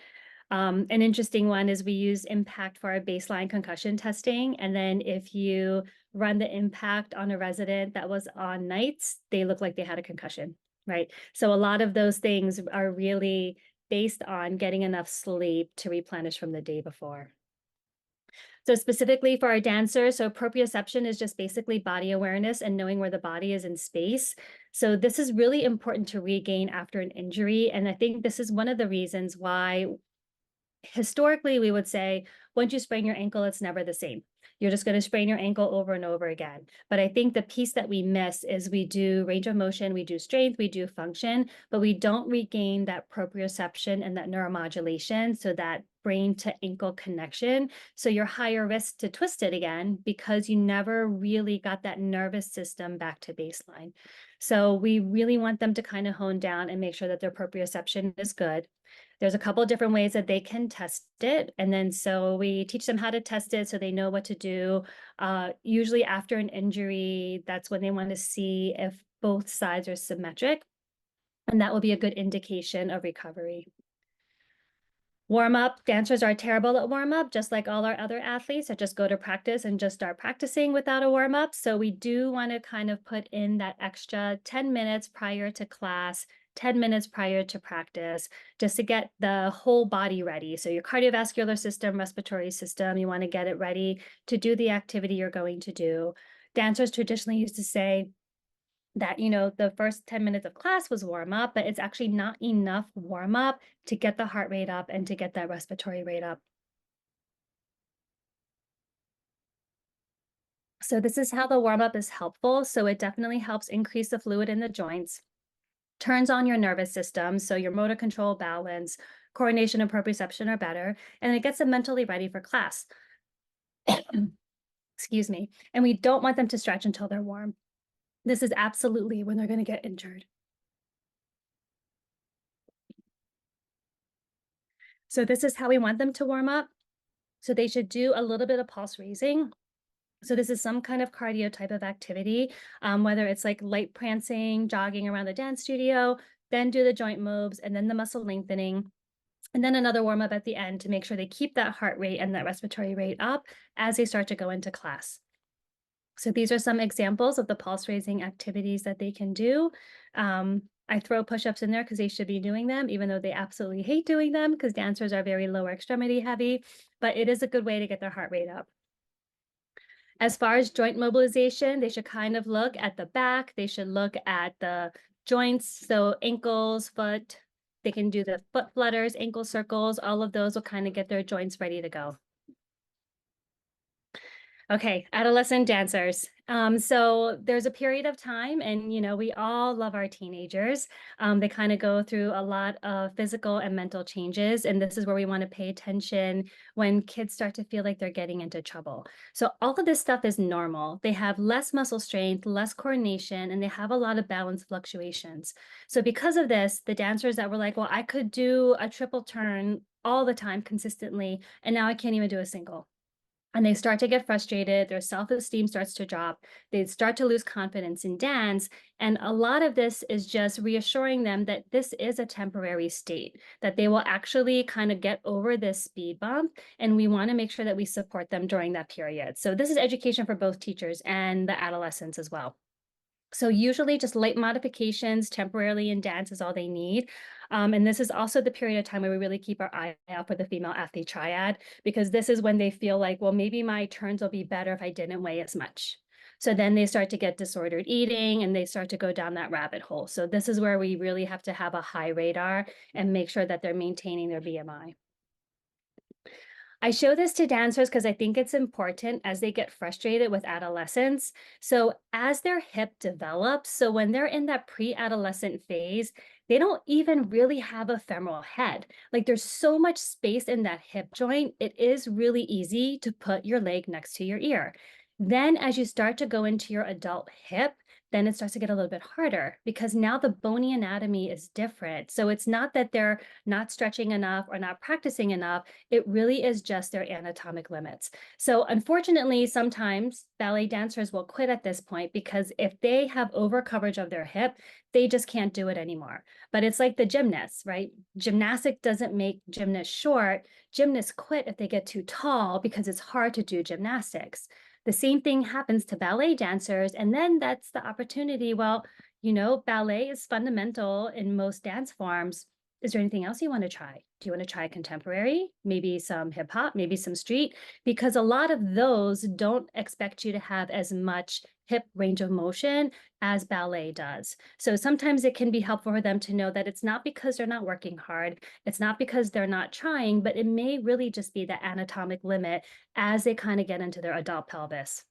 An interesting one is we use impact for our baseline concussion testing. And then if you run the impact on a resident that was on nights, they look like they had a concussion, right? So a lot of those things are really based on getting enough sleep to replenish from the day before. So specifically for our dancers, so proprioception is just basically body awareness and knowing where the body is in space. So this is really important to regain after an injury. And I think this is one of the reasons why historically, we would say, once you sprain your ankle, it's never the same. You're just going to sprain your ankle over and over again. But I think the piece that we miss is we do range of motion, we do strength, we do function, but we don't regain that proprioception and that neuromodulation, so that brain to ankle connection. So you're higher risk to twist it again because you never really got that nervous system back to baseline. So we really want them to kind of hone down and make sure that their proprioception is good. There's a couple of different ways that they can test it. And then so we teach them how to test it so they know what to do. Usually after an injury, that's when they want to see if both sides are symmetric. And that will be a good indication of recovery. Warm up, dancers are terrible at warm up, just like all our other athletes that just go to practice and just start practicing without a warm up. So we do want to kind of put in that extra 10 minutes prior to class, 10 minutes prior to practice, just to get the whole body ready. So your cardiovascular system, respiratory system, you want to get it ready to do the activity you're going to do. Dancers traditionally used to say that, the first 10 minutes of class was warm up, but it's actually not enough warm up to get the heart rate up and to get that respiratory rate up. So this is how the warm up is helpful. So it definitely helps increase the fluid in the joints, turns on your nervous system. So your motor control, balance, coordination, and proprioception are better. And it gets them mentally ready for class. Excuse me. And we don't want them to stretch until they're warm. This is absolutely when they're going to get injured. So this is how we want them to warm up. So they should do a little bit of pulse raising. So this is some kind of cardio type of activity, whether it's like light prancing, jogging around the dance studio, then do the joint moves, and then the muscle lengthening. And then another warm up at the end to make sure they keep that heart rate and that respiratory rate up as they start to go into class. So these are some examples of the pulse raising activities that they can do. I throw push-ups in there because they should be doing them, even though they absolutely hate doing them because dancers are very lower extremity heavy, but it is a good way to get their heart rate up. As far as joint mobilization, they should kind of look at the back. They should look at the joints. So ankles, foot, they can do the foot flutters, ankle circles, all of those will kind of get their joints ready to go. Okay, adolescent dancers. So there's a period of time, and we all love our teenagers. They kind of go through a lot of physical and mental changes, and this is where we want to pay attention when kids start to feel like they're getting into trouble. So all of this stuff is normal. They have less muscle strength, less coordination, and they have a lot of balance fluctuations. So because of this, the dancers that were like, well, I could do a triple turn all the time consistently, and now I can't even do a single, and they start to get frustrated, their self-esteem starts to drop, they start to lose confidence in dance, and a lot of this is just reassuring them that this is a temporary state, that they will actually kind of get over this speed bump, and we want to make sure that we support them during that period. So this is education for both teachers and the adolescents as well. So usually just light modifications temporarily in dance is all they need. And this is also the period of time where we really keep our eye out for the female athlete triad, because this is when they feel like, well, maybe my turns will be better if I didn't weigh as much. So then they start to get disordered eating and they start to go down that rabbit hole. So this is where we really have to have a high radar and make sure that they're maintaining their BMI. I show this to dancers because I think it's important as they get frustrated with adolescence. So as their hip develops, so when they're in that pre-adolescent phase, they don't even really have a femoral head. Like there's so much space in that hip joint, it is really easy to put your leg next to your ear. Then as you start to go into your adult hip, then it starts to get a little bit harder because now the bony anatomy is different. So it's not that they're not stretching enough or not practicing enough. It really is just their anatomic limits. So unfortunately, sometimes ballet dancers will quit at this point because if they have over coverage of their hip, they just can't do it anymore. But it's like the gymnasts, right? Gymnastic doesn't make gymnasts short. Gymnasts quit if they get too tall because it's hard to do gymnastics. The same thing happens to ballet dancers. And then that's the opportunity. Well, ballet is fundamental in most dance forms. Is there anything else you want to try? Do you want to try contemporary? Maybe some hip hop, maybe some street? Because a lot of those don't expect you to have as much hip range of motion as ballet does. So sometimes it can be helpful for them to know that it's not because they're not working hard, it's not because they're not trying, but it may really just be the anatomic limit as they kind of get into their adult pelvis.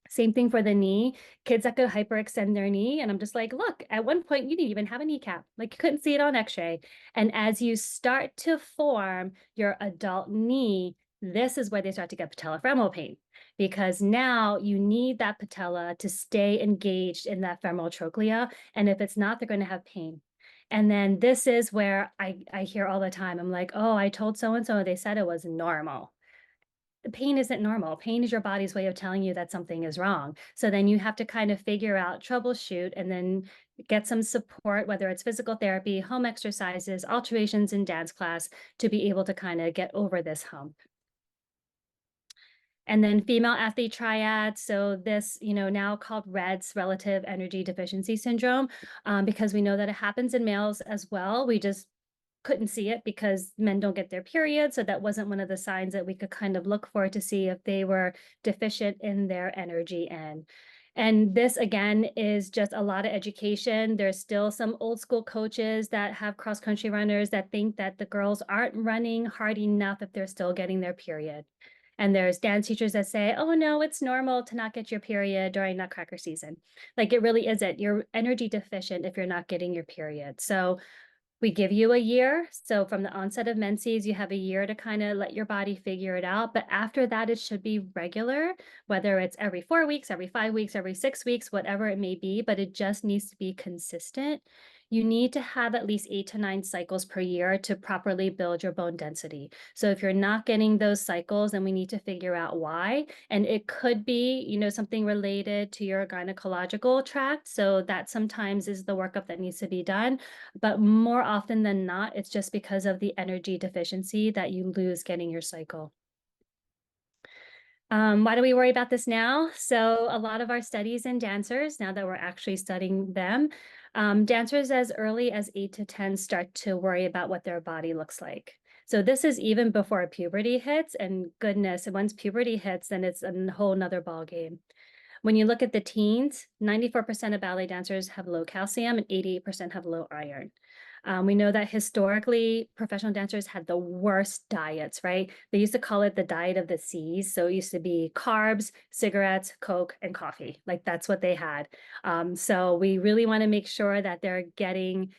Same thing for the knee. Kids that could hyperextend their knee. And I'm just like, look, at one point you didn't even have a kneecap. Like you couldn't see it on x-ray. And as you start to form your adult knee, this is where they start to get patellofemoral pain, because now you need that patella to stay engaged in that femoral trochlea. And if it's not, they're going to have pain. And then this is where I hear all the time, I'm like, oh, I told so-and-so, they said it was normal. Pain isn't normal. Pain is your body's way of telling you that something is wrong. So then you have to kind of figure out, troubleshoot, and then get some support, whether it's physical therapy, home exercises, alterations in dance class, to be able to kind of get over this hump. And then female athlete triad. So this, now called REDS, relative energy deficiency syndrome, because we know that it happens in males as well. We just couldn't see it because men don't get their period. So that wasn't one of the signs that we could kind of look for to see if they were deficient in their energy and this again is just a lot of education. There's still some old school coaches that have cross country runners that think that the girls aren't running hard enough if they're still getting their period. And there's dance teachers that say, oh no, it's normal to not get your period during nutcracker season. Like it really isn't. You're energy deficient if you're not getting your period. So we give you a year. So from the onset of menses, you have a year to kind of let your body figure it out. But after that, it should be regular, whether it's every 4 weeks, every 5 weeks, every 6 weeks, whatever it may be, but it just needs to be consistent. You need to have at least 8 to 9 cycles per year to properly build your bone density. So if you're not getting those cycles, then we need to figure out why. And it could be, something related to your gynecological tract. So that sometimes is the workup that needs to be done. But more often than not, it's just because of the energy deficiency that you lose getting your cycle. Why do we worry about this now? So a lot of our studies in dancers, now that we're actually studying them, dancers as early as 8 to 10 start to worry about what their body looks like. So this is even before puberty hits, and goodness, once puberty hits, then it's a whole nother ball game. When you look at the teens, 94% of ballet dancers have low calcium and 88% have low iron. We know that historically, professional dancers had the worst diets, right? They used to call it the diet of the seas. So it used to be carbs, cigarettes, Coke, and coffee. Like that's what they had. So we really want to make sure that they're getting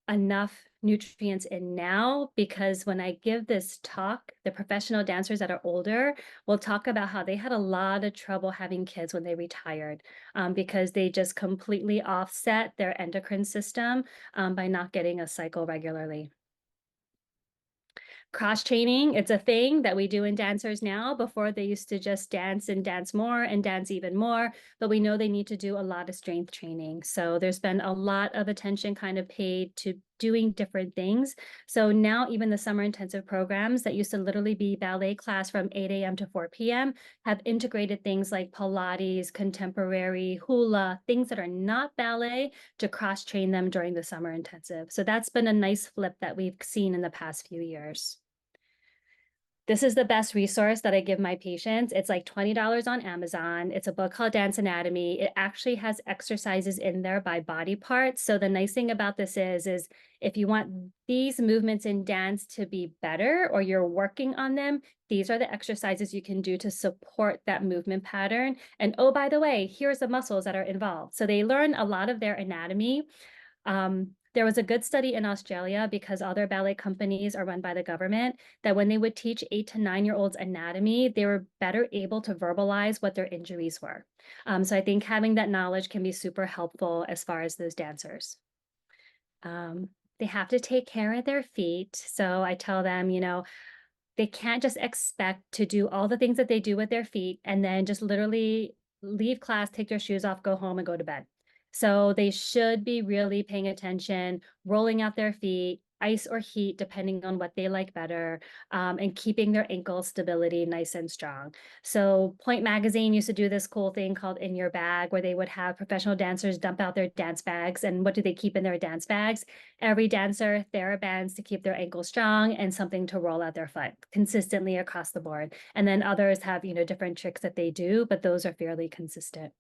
enough nutrients in now, because when I give this talk, the professional dancers that are older will talk about how they had a lot of trouble having kids when they retired, because they just completely offset their endocrine system by not getting a cycle regularly. Cross training, it's a thing that we do in dancers now. Before they used to just dance and dance more and dance even more, but we know they need to do a lot of strength training. So there's been a lot of attention kind of paid to doing different things. So now even the summer intensive programs that used to literally be ballet class from 8 a.m. to 4 p.m. have integrated things like Pilates, contemporary, hula, things that are not ballet to cross train them during the summer intensive. So that's been a nice flip that we've seen in the past few years. This is the best resource that I give my patients. It's like $20 on Amazon. It's a book called Dance Anatomy. It actually has exercises in there by body parts. So the nice thing about this is if you want these movements in dance to be better or you're working on them, these are the exercises you can do to support that movement pattern. And oh, by the way, here's the muscles that are involved. So they learn a lot of their anatomy. There was a good study in Australia, because all their ballet companies are run by the government, that when they would teach 8 to 9-year-olds anatomy, they were better able to verbalize what their injuries were. So I think having that knowledge can be super helpful as far as those dancers. They have to take care of their feet. So I tell them, they can't just expect to do all the things that they do with their feet and then just literally leave class, take their shoes off, go home and go to bed. So they should be really paying attention, rolling out their feet, ice or heat, depending on what they like better, and keeping their ankle stability nice and strong. So Point Magazine used to do this cool thing called In Your Bag, where they would have professional dancers dump out their dance bags. And what do they keep in their dance bags? Every dancer, TheraBands to keep their ankles strong and something to roll out their foot consistently across the board. And then others have, different tricks that they do, but those are fairly consistent.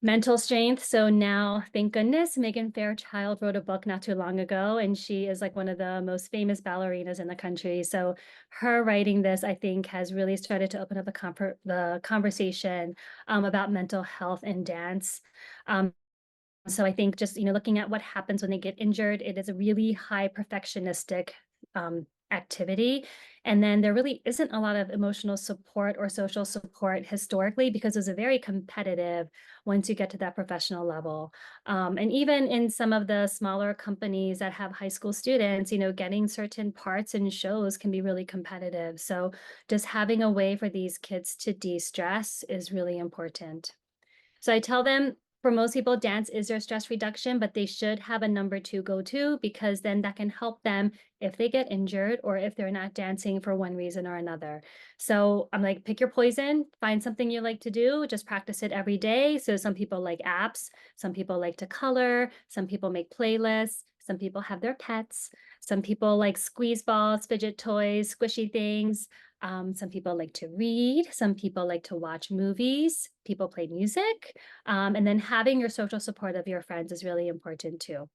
Mental strength. So now, thank goodness, Megan Fairchild wrote a book not too long ago, and she is like one of the most famous ballerinas in the country. So her writing this, I think, has really started to open up the conversation about mental health in dance. So I think just, looking at what happens when they get injured, it is a really high perfectionistic activity. And then there really isn't a lot of emotional support or social support historically, because it's a very competitive once you get to that professional level. And even in some of the smaller companies that have high school students, getting certain parts and shows can be really competitive. So just having a way for these kids to de-stress is really important. So I tell them, for most people, dance is their stress reduction, but they should have a number 2 go-to, because then that can help them if they get injured or if they're not dancing for one reason or another. So I'm like, pick your poison, find something you like to do, just practice it every day. So some people like apps, some people like to color, some people make playlists, some people have their pets, some people like squeeze balls, fidget toys, squishy things. Some people like to read, some people like to watch movies, people play music. And then having your social support of your friends is really important too.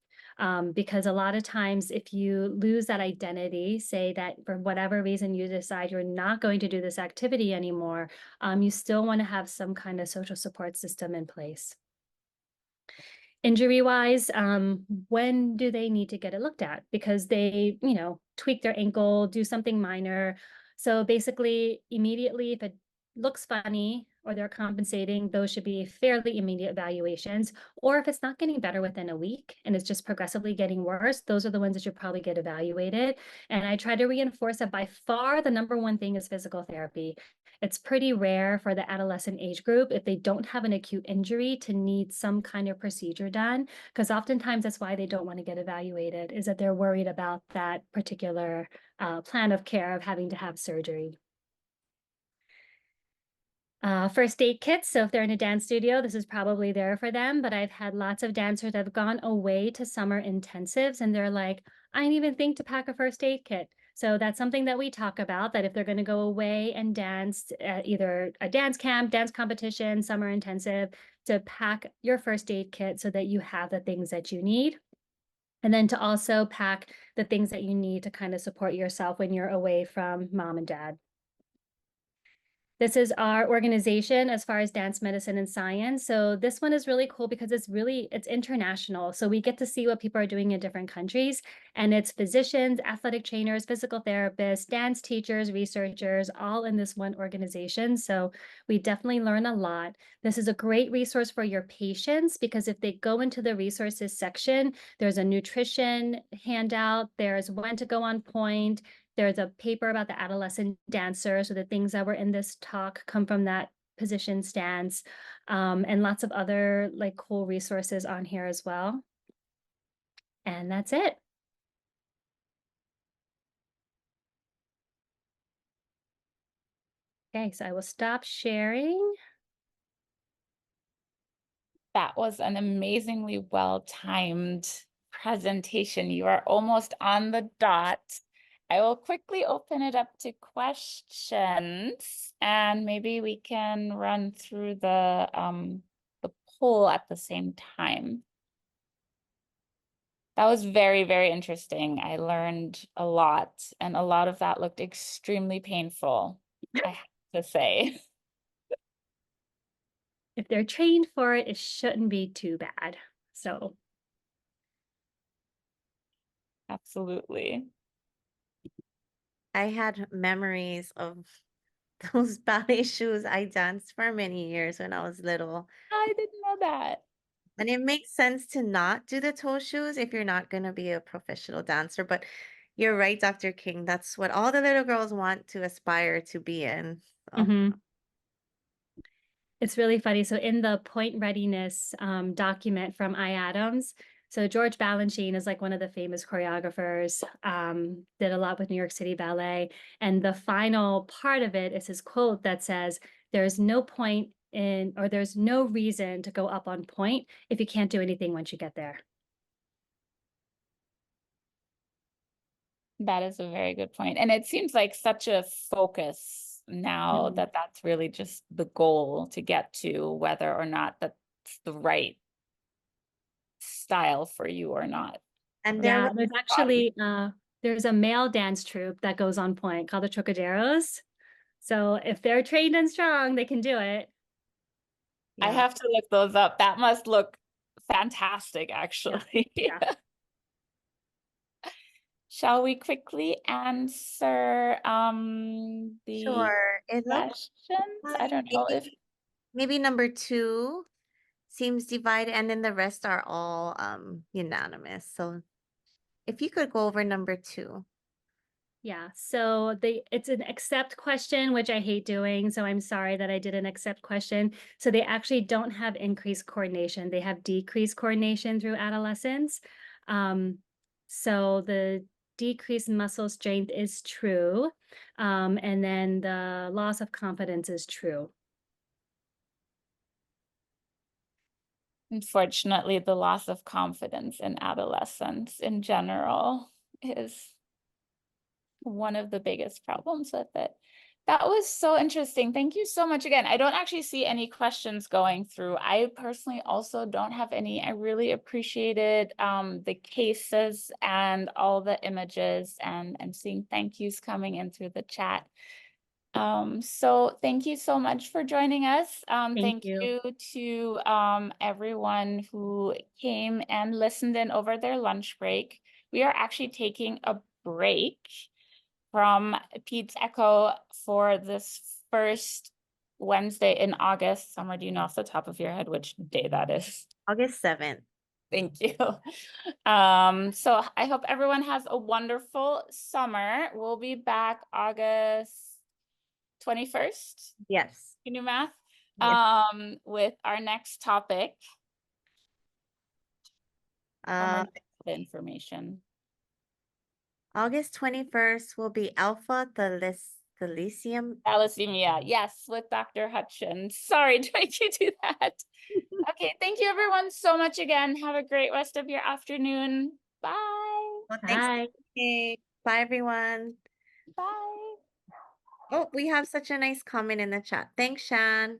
Because a lot of times, if you lose that identity, say that for whatever reason you decide you're not going to do this activity anymore, you still want to have some kind of social support system in place. Injury wise, when do they need to get it looked at? Because they, tweak their ankle, do something minor. So basically, immediately, if it looks funny, or they're compensating, those should be fairly immediate evaluations. Or if it's not getting better within a week and it's just progressively getting worse, those are the ones that should probably get evaluated. And I try to reinforce that by far the number one thing is physical therapy. It's pretty rare for the adolescent age group, if they don't have an acute injury, to need some kind of procedure done, because oftentimes that's why they don't want to get evaluated, is that they're worried about that particular plan of care of having to have surgery. First aid kits. So if they're in a dance studio, this is probably there for them. But I've had lots of dancers that have gone away to summer intensives and they're like, I didn't even think to pack a first aid kit. So that's something that we talk about, that if they're going to go away and dance at either a dance camp, dance competition, summer intensive, to pack your first aid kit so that you have the things that you need. And then to also pack the things that you need to kind of support yourself when you're away from mom and dad. This is our organization as far as dance medicine and science. So this one is really cool because it's international. So we get to see what people are doing in different countries, and it's physicians, athletic trainers, physical therapists, dance teachers, researchers, all in this one organization. So we definitely learn a lot. This is a great resource for your patients because if they go into the resources section, there's a nutrition handout, there's when to go on point, there's a paper about the adolescent dancer. So the things that were in this talk come from that position stance, and lots of other like cool resources on here as well. And that's it. Okay, so I will stop sharing. That was an amazingly well-timed presentation. You are almost on the dot. I will quickly open it up to questions and maybe we can run through the poll at the same time. That was very, very interesting. I learned a lot and a lot of that looked extremely painful, I have to say. If they're trained for it, it shouldn't be too bad. So Absolutely. I had memories of those ballet shoes. I danced for many years when I was little. I didn't know that. And it makes sense to not do the toe shoes if you're not going to be a professional dancer. But you're right, Dr. King. That's what all the little girls want to aspire to be in. So, it's really funny. So in the point readiness document from IADAMS, so George Balanchine is like one of the famous choreographers, did a lot with New York City Ballet. And the final part of it is his quote that says, there's no point in, or there's no reason to go up on point if you can't do anything once you get there. That is a very good point. And it seems like such a focus now that that's really just the goal to get to, whether or not that's the right style for you or not. and Yeah, there's actually there's a male dance troupe that goes on point called the Trocaderos. So if they're trained and strong, they can do it. I have to look those up. That must look fantastic, actually. Yeah. Shall we quickly answer the Sure. It looks questions? I don't know if maybe number 2 seems divided, and then the rest are all unanimous. So if you could go over number 2. Yeah, so it's an accept question, which I hate doing. So I'm sorry that I did an accept question. So they actually don't have increased coordination. They have decreased coordination through adolescence. So the decreased muscle strength is true. And then the loss of confidence is true. unfortunately, the loss of confidence in adolescence in general is one of the biggest problems with it. That was so interesting. Thank you so much again. I don't actually see any questions going through. I personally also don't have any. I really appreciated the cases and all the images and seeing thank yous coming in through the chat. So thank you so much for joining us. Thank you to everyone who came and listened in over their lunch break. We are actually taking a break from Pete's Echo for this first Wednesday in August. Summer, do you know off the top of your head which day that is? August 7th. Thank you. So I hope everyone has a wonderful summer. We'll be back August 21st. Yes. Can you do math? Yes. With our next topic. Uh, The information. August 21st will be alpha thalassemia. Thalassemia, yes, with Dr. Hutchins. Sorry to make you do that. Okay, thank you everyone so much again. Have a great rest of your afternoon. Bye. Well, thanks. Bye. Bye, everyone. Bye. Oh, we have such a nice comment in the chat. Thanks, Shan.